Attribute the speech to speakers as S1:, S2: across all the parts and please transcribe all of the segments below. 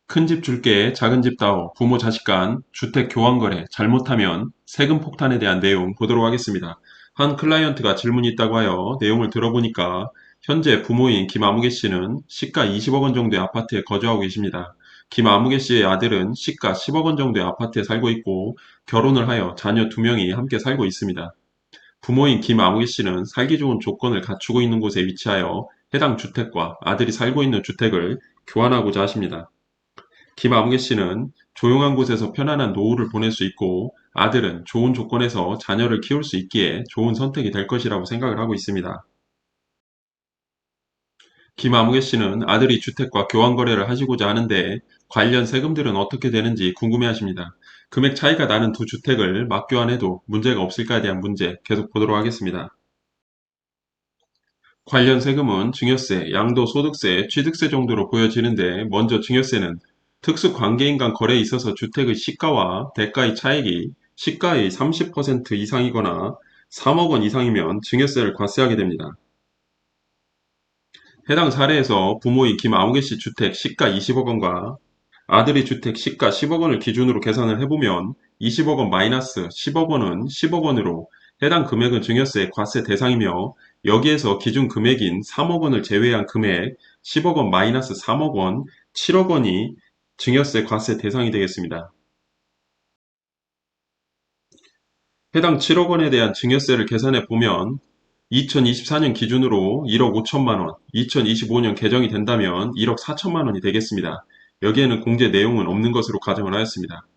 S1: 큰 집 줄게 작은 집 다오 부모 자식 간 주택 교환 거래 잘못하면 세금 폭탄에 대한 내용 보도록 하겠습니다. 한 클라이언트가 질문이 있다고 하여 내용을 들어보니까 현재 부모인 김아무개 씨는 시가 20억 원 정도의 아파트에 거주하고 계십니다. 김아무개 씨의 아들은 시가 10억 원 정도의 아파트에 살고 있고 결혼을 하여 자녀 2명이 함께 살고 있습니다. 부모인 김아무개 씨는 살기 좋은 조건을 갖추고 있는 곳에 위치하여 해당 주택과 아들이 살고 있는 주택을 교환하고자 하십니다. 김아무개 씨는 조용한 곳에서 편안한 노후를 보낼 수 있고 아들은 좋은 조건에서 자녀를 키울 수 있기에 좋은 선택이 될 것이라고 생각을 하고 있습니다. 김아무개 씨는 아들이 주택과 교환 거래를 하시고자 하는데 관련 세금들은 어떻게 되는지 궁금해 하십니다. 금액 차이가 나는 두 주택을 맞교환해도 문제가 없을까에 대한 문제 계속 보도록 하겠습니다. 관련 세금은 증여세, 양도소득세, 취득세 정도로 보여지는데 먼저 증여세는 특수관계인 간 거래에 있어서 주택의 시가와 대가의 차익이 시가의 30% 이상이거나 3억 원 이상이면 증여세를 과세하게 됩니다. 해당 사례에서 부모인 김아무개 씨 주택 시가 20억 원과 아들의 주택 시가 10억 원을 기준으로 계산을 해보면 20억 원 마이너스 10억 원은 10억 원으로 해당 금액은 증여세 과세 대상이며 여기에서 기준 금액인 3억 원을 제외한 금액 10억 원 마이너스 3억 원, 7억 원이 증여세 과세 대상이 되겠습니다. 해당 7억 원에 대한 증여세를 계산해 보면 2024년 기준으로 1억 5천만 원, 2025년 개정이 된다면 1억 4천만 원이 되겠습니다. 여기에는 공제 내용은 없는 것으로 가정을 하였습니다.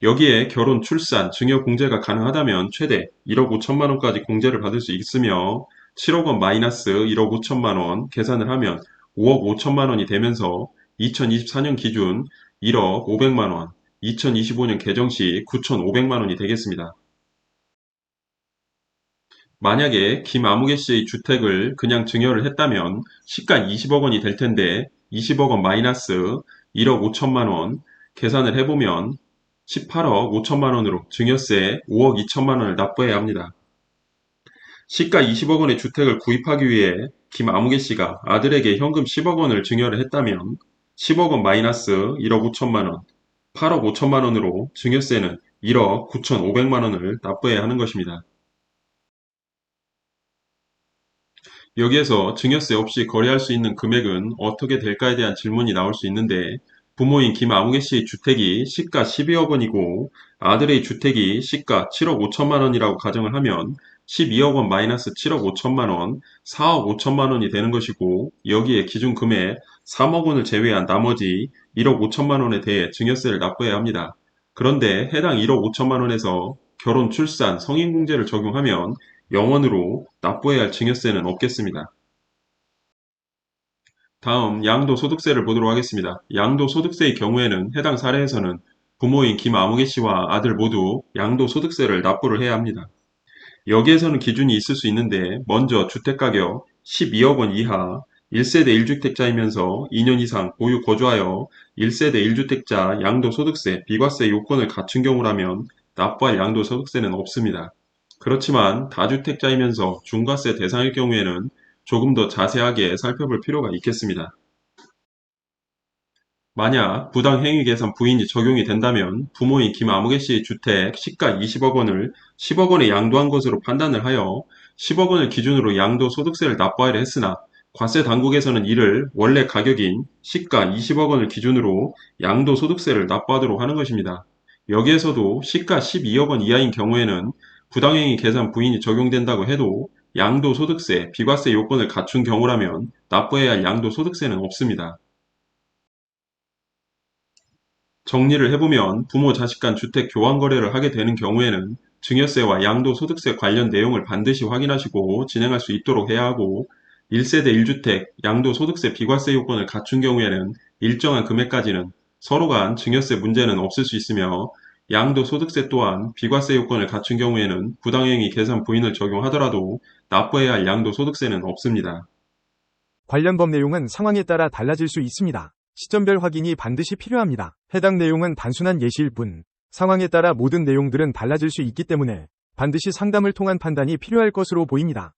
S1: 여기에 결혼, 출산, 증여 공제가 가능하다면 최대 1억 5천만 원까지 공제를 받을 수 있으며 7억 원 마이너스 1억 5천만 원 계산을 하면 5억 5천만 원이 되면서 2024년 기준 1억 500만 원, 2025년 개정 시 9,500만 원이 되겠습니다. 만약에 김아무개 씨의 주택을 그냥 증여를 했다면 시가 20억 원이 될 텐데 20억 원 마이너스 1억 5천만 원 계산을 해보면 18억 5천만 원으로 증여세 5억 2천만 원을 납부해야 합니다. 시가 20억 원의 주택을 구입하기 위해 김아무개 씨가 아들에게 현금 10억 원을 증여를 했다면 10억 원 마이너스 1억 5천만 원, 8억 5천만 원으로 증여세는 1억 9,500만 원을 납부해야 하는 것입니다. 여기에서 증여세 없이 거래할 수 있는 금액은 어떻게 될까에 대한 질문이 나올 수 있는데 부모인 김아무개 씨의 주택이 시가 12억 원이고 아들의 주택이 시가 7억 5천만 원이라고 가정을 하면 12억 원 마이너스 7억 5천만 원, 4억 5천만 원이 되는 것이고 여기에 기준 금액 3억 원을 제외한 나머지 1억 5천만 원에 대해 증여세를 납부해야 합니다. 그런데 해당 1억 5천만 원에서 결혼, 출산, 성인공제를 적용하면 영원으로 납부해야 할 증여세는 없겠습니다. 다음 양도소득세를 보도록 하겠습니다. 양도소득세의 경우에는 해당 사례에서는 부모인 김아무개 씨와 아들 모두 양도소득세를 납부를 해야 합니다. 여기에서는 기준이 있을 수 있는데 먼저 주택가격 12억 원 이하 1세대 1주택자이면서 2년 이상 보유 거주하여 1세대 1주택자 양도소득세 비과세 요건을 갖춘 경우라면 납부할 양도소득세는 없습니다. 그렇지만 다주택자이면서 중과세 대상일 경우에는 조금 더 자세하게 살펴볼 필요가 있겠습니다. 만약 부당행위 계산 부인이 적용이 된다면 부모인 김아무개 씨의 주택 시가 20억 원을 10억 원에 양도한 것으로 판단을 하여 10억 원을 기준으로 양도소득세를 납부하려 했으나 과세 당국에서는 이를 원래 가격인 시가 20억 원을 기준으로 양도소득세를 납부하도록 하는 것입니다. 여기에서도 시가 12억 원 이하인 경우에는 부당행위 계산 부인이 적용된다고 해도 양도소득세, 비과세 요건을 갖춘 경우라면 납부해야 할 양도소득세는 없습니다. 정리를 해보면 부모 자식 간 주택 교환 거래를 하게 되는 경우에는 증여세와 양도소득세 관련 내용을 반드시 확인하시고 진행할 수 있도록 해야 하고 1세대 1주택 양도소득세 비과세 요건을 갖춘 경우에는 일정한 금액까지는 서로 간 증여세 문제는 없을 수 있으며 양도소득세 또한 비과세 요건을 갖춘 경우에는 부당행위 계산 부인을 적용하더라도 납부해야 할 양도소득세는 없습니다.
S2: 관련 법 내용은 상황에 따라 달라질 수 있습니다. 시점별 확인이 반드시 필요합니다. 해당 내용은 단순한 예시일 뿐, 상황에 따라 모든 내용들은 달라질 수 있기 때문에 반드시 상담을 통한 판단이 필요할 것으로 보입니다.